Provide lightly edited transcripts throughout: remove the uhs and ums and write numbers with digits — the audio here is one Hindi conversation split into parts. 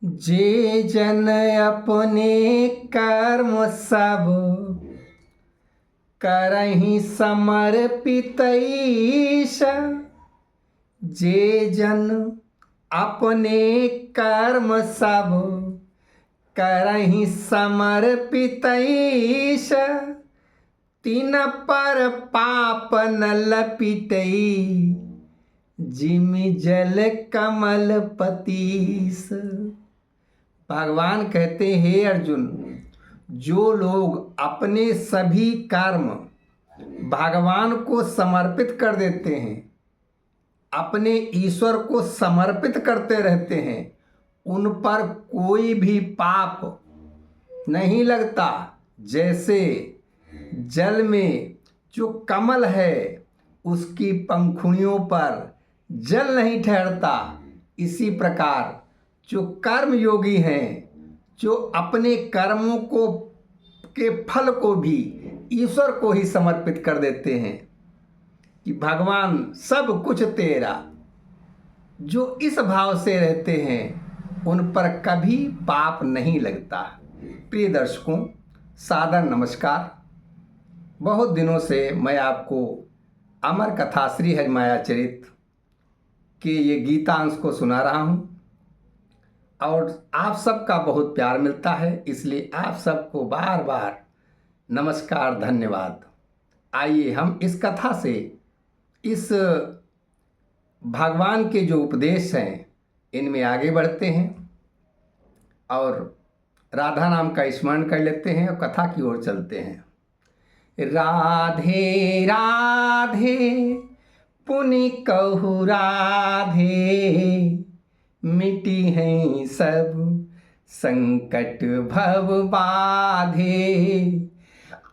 जे जन अपने कर्म सब करहि समर्पित ईश। जे जन अपने कर्म सब करहि समर्पित ईश। तिन पर पाप न लपिटई जिमि जल कमल पतीस। भगवान कहते हैं, हे अर्जुन, जो लोग अपने सभी कर्म भगवान को समर्पित कर देते हैं, अपने ईश्वर को समर्पित करते रहते हैं, उन पर कोई भी पाप नहीं लगता। जैसे जल में जो कमल है उसकी पंखुड़ियों पर जल नहीं ठहरता, इसी प्रकार जो कर्म योगी हैं, जो अपने कर्मों को के फल को भी ईश्वर को ही समर्पित कर देते हैं कि भगवान सब कुछ तेरा, जो इस भाव से रहते हैं उन पर कभी पाप नहीं लगता। प्रिय दर्शकों, सादर नमस्कार। बहुत दिनों से मैं आपको अमर कथा श्री हरिमाया चरित के ये गीतांश को सुना रहा हूँ और आप सबका बहुत प्यार मिलता है, इसलिए आप सबको बार बार नमस्कार, धन्यवाद। आइए हम इस कथा से, इस भगवान के जो उपदेश हैं इनमें आगे बढ़ते हैं और राधा नाम का स्मरण कर लेते हैं और कथा की ओर चलते हैं। राधे राधे पुनि कहु राधे, मिटी हैं सब संकट भव बाधे।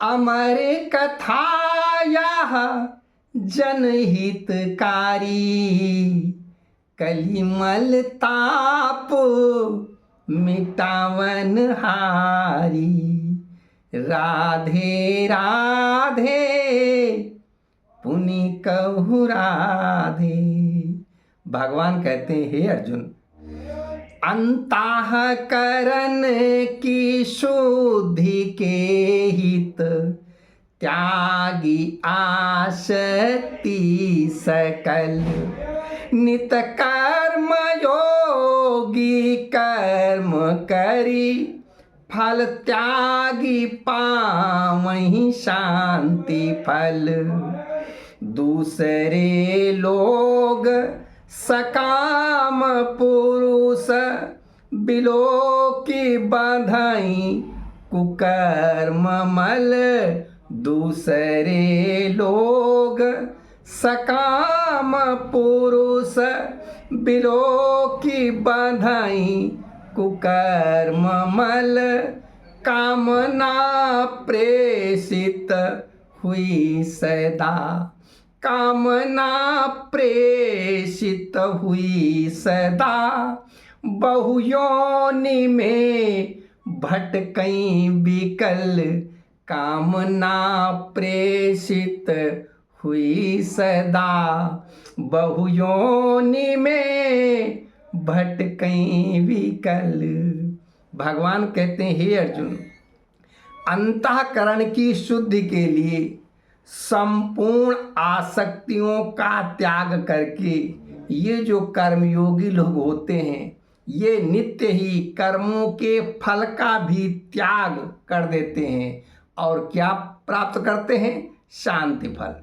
अमर कथा यह जनहितकारी, कलिमल ताप मिटावन हारी। राधे राधे पुनि कहु राधे। भगवान कहते हैं, हे अर्जुन, अंतःकरण की शुद्धि के हित त्यागी आसक्ति सकल। नित कर्म योगी कर्म करी, फल त्यागी पावहि शांति फल। दूसरे लोग सकाम पुरुष, बिलो की बंधई कुकर्म मल। दूसरे लोग सकाम पुरुष, बिलो की बंधई कुकर्म मल। कामना प्रेषित हुई सदा, कामना प्रेषित हुई सदा। बहुयोनि में भटकई विकल, कामना प्रेषित हुई सदा। बहुयोनि में भटकई विकल। भगवान कहते हैं, हे अर्जुन, अंतःकरण की शुद्धि के लिए संपूर्ण आसक्तियों का त्याग करके ये जो कर्मयोगी लोग होते हैं, ये नित्य ही कर्मों के फल का भी त्याग कर देते हैं और क्या प्राप्त करते हैं? शांति फल।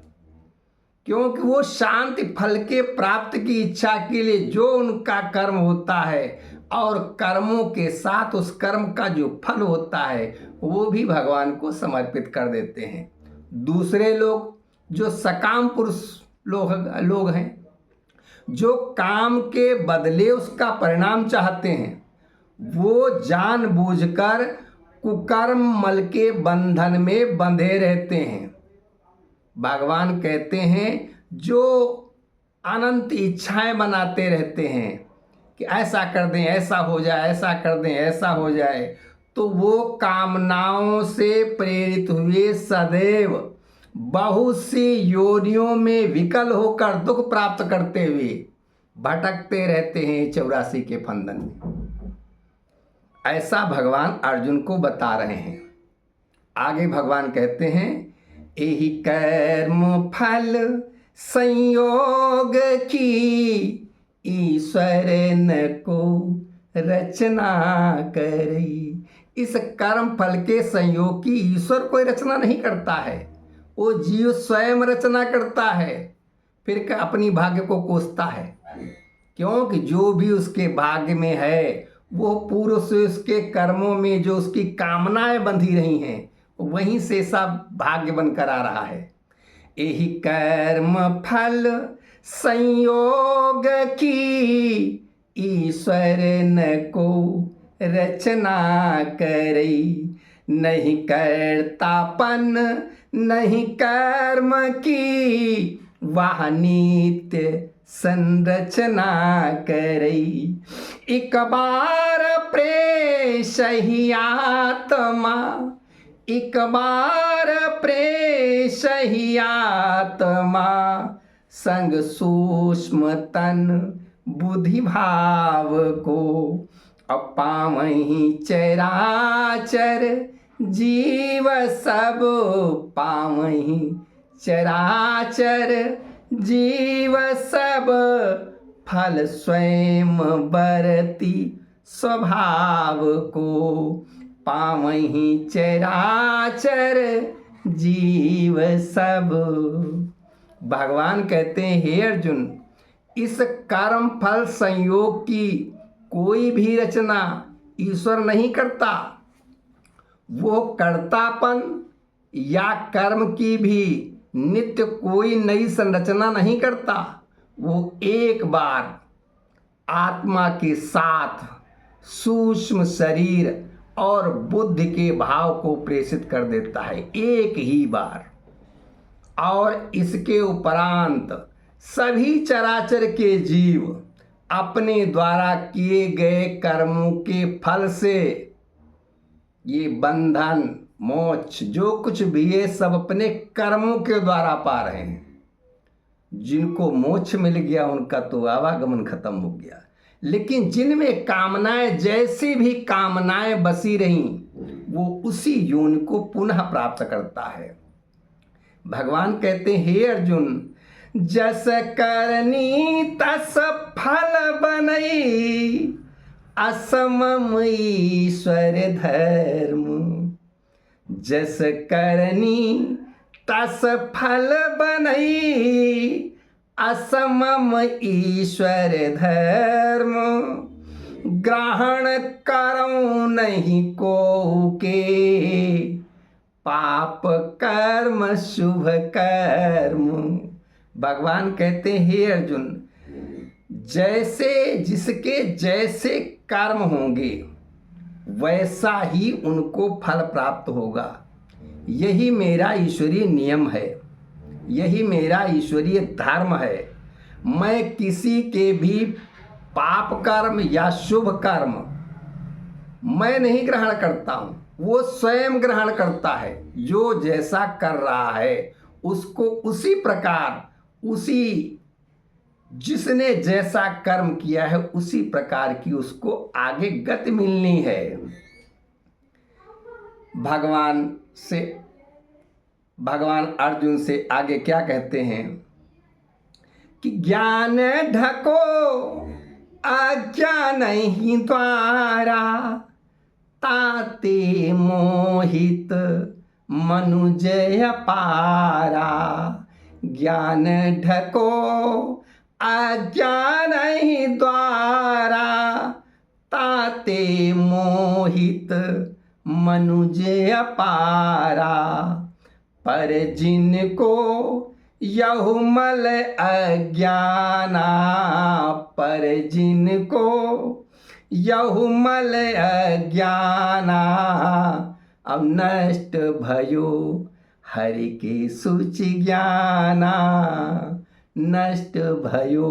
क्योंकि वो शांति फल के प्राप्त की इच्छा के लिए जो उनका कर्म होता है और कर्मों के साथ उस कर्म का जो फल होता है वो भी भगवान को समर्पित कर देते हैं। दूसरे लोग जो सकाम पुरुष लोग हैं, जो काम के बदले उसका परिणाम चाहते हैं, वो जानबूझकर कुकर्म मल के बंधन में बंधे रहते हैं। भगवान कहते हैं, जो अनंत इच्छाएं बनाते रहते हैं कि ऐसा कर दें, ऐसा हो जाए, ऐसा कर दें, ऐसा हो जाए, तो वो कामनाओं से प्रेरित हुए सदैव बहुत सी योनियों में विकल होकर दुख प्राप्त करते हुए भटकते रहते हैं 84 के फंदन में। ऐसा भगवान अर्जुन को बता रहे हैं। आगे भगवान कहते हैं, यही कर्म फल संयोग की, ईश्वर न को रचना करी। इस कर्म फल के संयोग की ईश्वर कोई रचना नहीं करता है, वो जीव स्वयं रचना करता है, फिर अपनी भाग्य को कोसता है। क्योंकि जो भी उसके भाग्य में है वो पूर्व से उसके कर्मों में जो उसकी कामनाएं बंधी रही हैं वहीं से सब भाग्य बनकर आ रहा है। यही कर्म फल संयोग की, ईश्वर न को रचना करई। नहीं कर्तापन नहीं कर्म की, वाह नित्य संरचना करई। एक बार प्रेष ही आत्मा, एक बार प्रेष ही आत्मा, संग सूक्ष्म तन बुद्धि भाव को। अपावहीं चराचर जीव सब, पावहीं चराचर जीव सब, फल स्वयं बरती स्वभाव को। पावहीं चराचर जीव सब। भगवान कहते हैं, हे अर्जुन, इस कर्म फल संयोग की कोई भी रचना ईश्वर नहीं करता। वो कर्तापन या कर्म की भी नित्य कोई नई संरचना नहीं करता। वो एक बार आत्मा के साथ सूक्ष्म शरीर और बुद्धि के भाव को प्रेषित कर देता है, एक ही बार। और इसके उपरांत सभी चराचर के जीव अपने द्वारा किए गए कर्मों के फल से ये बंधन मोक्ष जो कुछ भी है सब अपने कर्मों के द्वारा पा रहे हैं। जिनको मोक्ष मिल गया उनका तो आवागमन खत्म हो गया, लेकिन जिनमें कामनाएं, जैसी भी कामनाएं बसी रहीं, वो उसी योनि को पुनः प्राप्त करता है। भगवान कहते हैं, हे अर्जुन, जस करनी तस फल बनई, असमम ईश्वर धर्म। जस करनी तस फल बनई, असमम ईश्वर धर्म। ग्रहण करऊं नहीं को के, पाप कर्म शुभ कर्म। भगवान कहते हैं, हे अर्जुन, जैसे जिसके जैसे कर्म होंगे वैसा ही उनको फल प्राप्त होगा। यही मेरा ईश्वरीय नियम है, यही मेरा ईश्वरीय धर्म है। मैं किसी के भी पाप कर्म या शुभ कर्म मैं नहीं ग्रहण करता हूँ, वो स्वयं ग्रहण करता है। जो जैसा कर रहा है उसको उसी प्रकार, उसी जिसने जैसा कर्म किया है उसी प्रकार की उसको आगे गति मिलनी है। भगवान अर्जुन से आगे क्या कहते हैं कि ज्ञान ढको अज्ञान ही द्वारा, ताते मोहित मनुजय पारा। ज्ञान ढको अज्ञान ही द्वारा, ताते मोहित मनुजय पारा। पर जिनको यहुमल अज्ञाना, पर जिनको यहुमल अज्ञाना, अब नष्ट भयो हरि के सूचि ज्ञाना। नष्ट भयो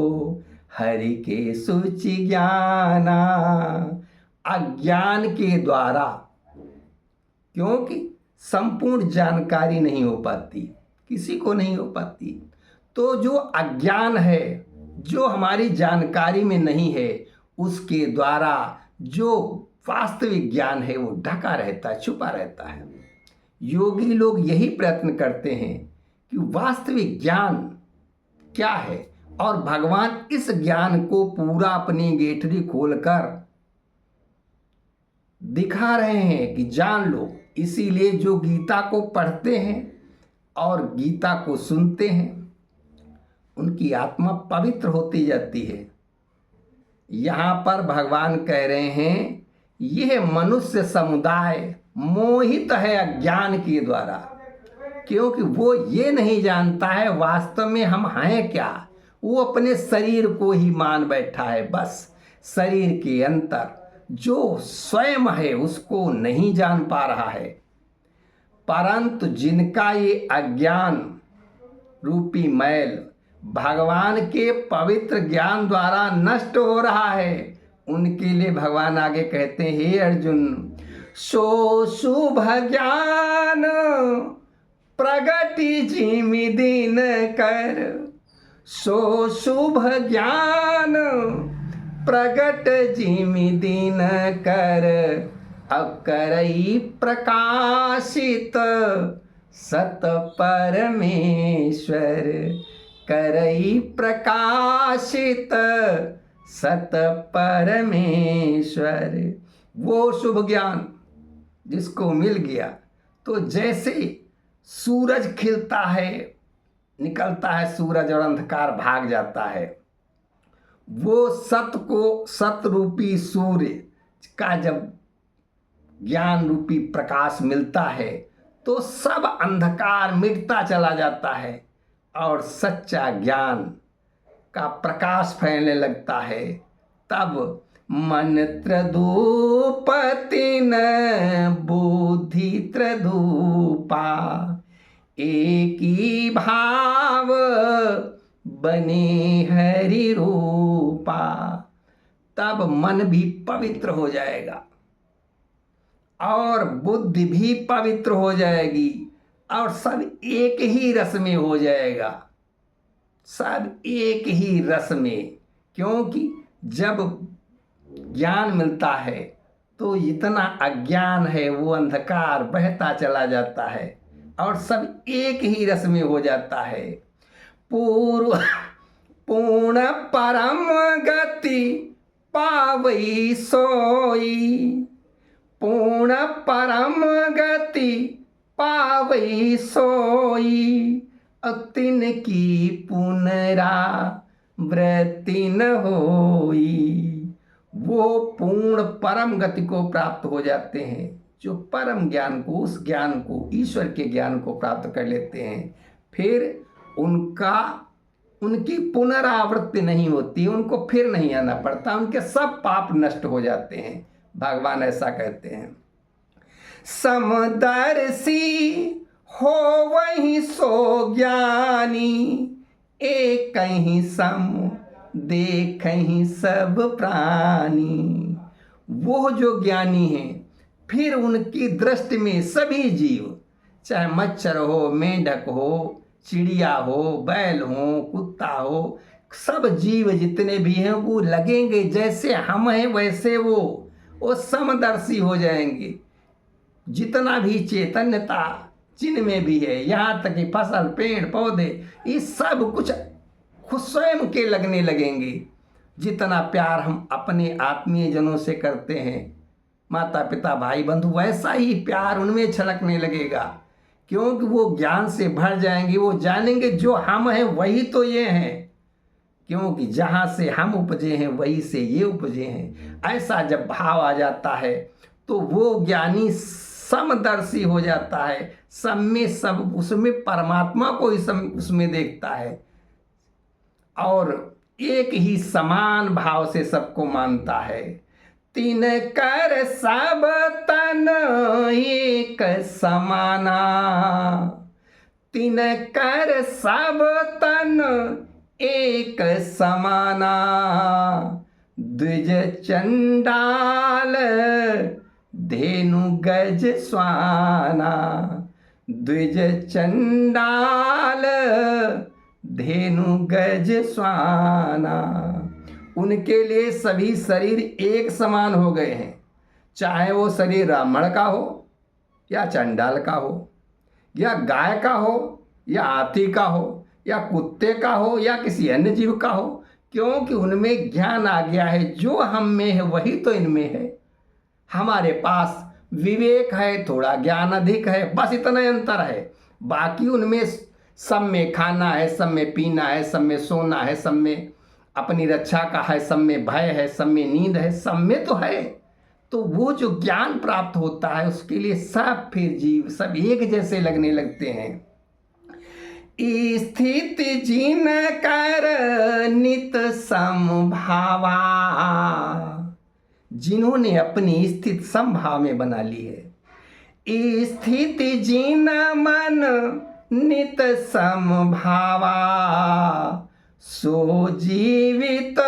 हरि के सूचि ज्ञाना। अज्ञान के द्वारा, क्योंकि संपूर्ण जानकारी नहीं हो पाती, किसी को नहीं हो पाती, तो जो अज्ञान है, जो हमारी जानकारी में नहीं है, उसके द्वारा जो वास्तविक ज्ञान है वो ढका रहता है, छुपा रहता है। योगी लोग यही प्रयत्न करते हैं कि वास्तविक ज्ञान क्या है, और भगवान इस ज्ञान को पूरा अपनी गेठरी खोलकर दिखा रहे हैं कि जान लो। इसीलिए जो गीता को पढ़ते हैं और गीता को सुनते हैं उनकी आत्मा पवित्र होती जाती है। यहाँ पर भगवान कह रहे हैं यह मनुष्य समुदाय मोहित है अज्ञान के द्वारा, क्योंकि वो ये नहीं जानता है वास्तव में हम हैं क्या। वो अपने शरीर को ही मान बैठा है, बस शरीर के अंतर जो स्वयं है उसको नहीं जान पा रहा है। परंतु जिनका ये अज्ञान रूपी मैल भगवान के पवित्र ज्ञान द्वारा नष्ट हो रहा है, उनके लिए भगवान आगे कहते हैं, हे अर्जुन, सो शुभ ज्ञान प्रगति जिमि दिन कर, सो शुभ ज्ञान प्रगट जिमि दिन कर, अकरई प्रकाशित सत परमेश्वर, करई प्रकाशित सत परमेश्वर। वो शुभ ज्ञान जिसको मिल गया तो जैसे सूरज खिलता है, निकलता है सूरज और अंधकार भाग जाता है, वो सत्य को सत्य रूपी सूर्य का जब ज्ञान रूपी प्रकाश मिलता है तो सब अंधकार मिटता चला जाता है और सच्चा ज्ञान का प्रकाश फैलने लगता है। तब मन त्रदूपति न बुद्धि त्रदूपा, एक ही भाव बने हरि रूपा। तब मन भी पवित्र हो जाएगा और बुद्धि भी पवित्र हो जाएगी और सब एक ही रस में हो जाएगा, सब एक ही रस में। क्योंकि जब ज्ञान मिलता है तो जितना अज्ञान है वो अंधकार बहता चला जाता है और सब एक ही रस में हो जाता है। पूर्ण परम गति पावई सोई, पूर्ण परम गति पावई सोई, अतिन की पुनरावृत्ति न होई। वो पूर्ण परम गति को प्राप्त हो जाते हैं जो परम ज्ञान को, उस ज्ञान को, ईश्वर के ज्ञान को प्राप्त कर लेते हैं। फिर उनकी पुनरावृत्ति नहीं होती, उनको फिर नहीं आना पड़ता, उनके सब पाप नष्ट हो जाते हैं। भगवान ऐसा कहते हैं, समदर्शी हो वही सो ज्ञानी, एक ही सम देखहि सब प्राणी। वो जो ज्ञानी हैं फिर उनकी दृष्टि में सभी जीव, चाहे मच्छर हो, मेंढक हो, चिड़िया हो, बैल हो, कुत्ता हो, सब जीव जितने भी हैं वो लगेंगे जैसे हम हैं वैसे वो समदर्शी हो जाएंगे। जितना भी चैतन्यता जिनमें भी है, यहाँ तक कि फसल, पेड़, पौधे, ये सब कुछ खुद स्वयं के लगने लगेंगे। जितना प्यार हम अपने आत्मीय जनों से करते हैं, माता पिता भाई बंधु, वैसा ही प्यार उनमें छलकने लगेगा। क्योंकि वो ज्ञान से भर जाएंगे, वो जानेंगे जो हम हैं वही तो ये हैं, क्योंकि जहाँ से हम उपजे हैं वहीं से ये उपजे हैं। ऐसा जब भाव आ जाता है तो वो ज्ञानी समदर्शी हो जाता है, सब में सब, उसमें परमात्मा को ही सब उसमें देखता है और एक ही समान भाव से सबको मानता है। तीन कर सब तन एक समाना, तीन कर सब तन एक समाना, द्विज चंडाल धेनु गज स्वाना, द्विज चंडाल धेनु गज स्वाना। उनके लिए सभी शरीर एक समान हो गए हैं, चाहे वो शरीर ब्राह्मण का हो या चंडाल का हो, या गाय का हो या हाथी का हो या कुत्ते का हो या किसी अन्य जीव का हो, क्योंकि उनमें ज्ञान आ गया है। जो हम में है वही तो इनमें है। हमारे पास विवेक है, थोड़ा ज्ञान अधिक है, बस इतना ही अंतर है। बाकी उनमें सब में खाना है, सब में पीना है, सब में सोना है, सब में अपनी रक्षा का है, सब में भय है, सब में नींद है, सब में तो है। तो वो जो ज्ञान प्राप्त होता है उसके लिए सब फिर जीव सब एक जैसे लगने लगते हैं। स्थिति जिन कर नित समभावा, जिन्होंने अपनी स्थिति समभाव में बना ली है। स्थिति जिन मन नित समभावा, सो जीवित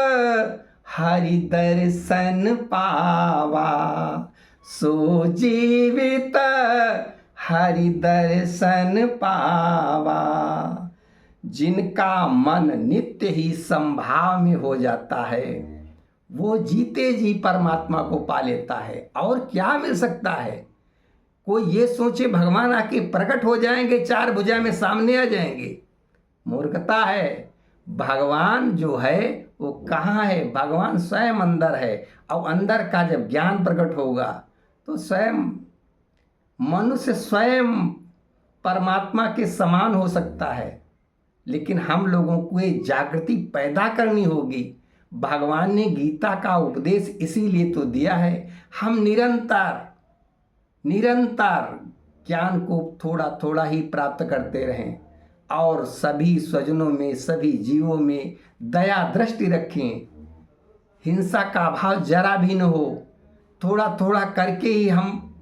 हरि दर्शन पावा, सो जीवित हरि दर्शन पावा। जिनका मन नित्य ही समभाव में हो जाता है वो जीते जी परमात्मा को पा लेता है। और क्या मिल सकता है? कोई ये सोचे भगवान आके प्रकट हो जाएंगे, चार भुजा में सामने आ जाएंगे, मूर्खता है। भगवान जो है वो कहाँ है? भगवान स्वयं अंदर है। और अंदर का जब ज्ञान प्रकट होगा तो स्वयं मनुष्य स्वयं परमात्मा के समान हो सकता है। लेकिन हम लोगों को ये जागृति पैदा करनी होगी। भगवान ने गीता का उपदेश इसीलिए तो दिया है, हम निरंतर ज्ञान को थोड़ा थोड़ा ही प्राप्त करते रहें और सभी स्वजनों में, सभी जीवों में दया दृष्टि रखें। हिंसा का भाव जरा भी न हो। थोड़ा थोड़ा करके ही हम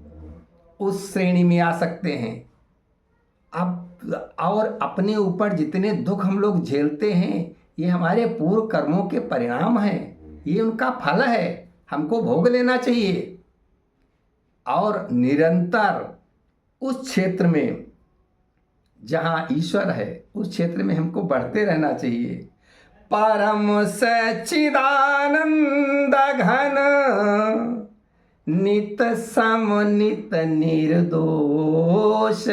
उस श्रेणी में आ सकते हैं। अब और अपने ऊपर जितने दुख हम लोग झेलते हैं ये हमारे पूर्व कर्मों के परिणाम हैं, ये उनका फल है, हमको भोग लेना चाहिए। और निरंतर उस क्षेत्र में जहाँ ईश्वर है उस क्षेत्र में हमको बढ़ते रहना चाहिए। परम सच्चिदानंद घन नित सम नित निर्दोष,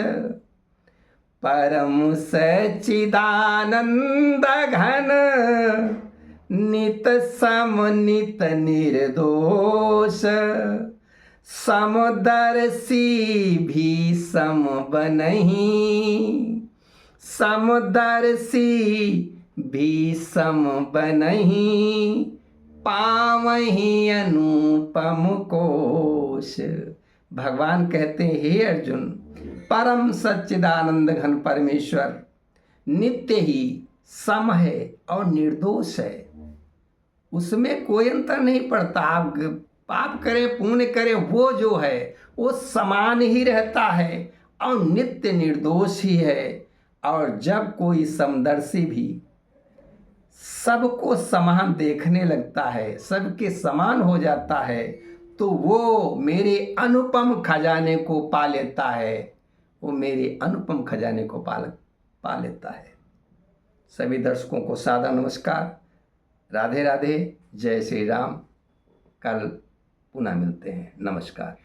परम सच्चिदानंद घन नित सम नित निर्दोष, समदर्शी भी सम बनहि, समदर्शी भी सम बनहि, पावहि अनुपम कोश। भगवान कहते हैं, हे अर्जुन, परम सच्चिदानंद घन परमेश्वर नित्य ही सम है और निर्दोष है। उसमें कोई अंतर नहीं पड़ता। आप पाप करें पुण्य करें, वो जो है वो समान ही रहता है और नित्य निर्दोष ही है। और जब कोई समदर्शी भी सबको समान देखने लगता है, सबके समान हो जाता है, तो वो मेरे अनुपम खजाने को पा लेता है, वो मेरे अनुपम खजाने को पा लेता है। सभी दर्शकों को सादर नमस्कार, राधे राधे, जय श्री राम। कल पुनः मिलते हैं, नमस्कार।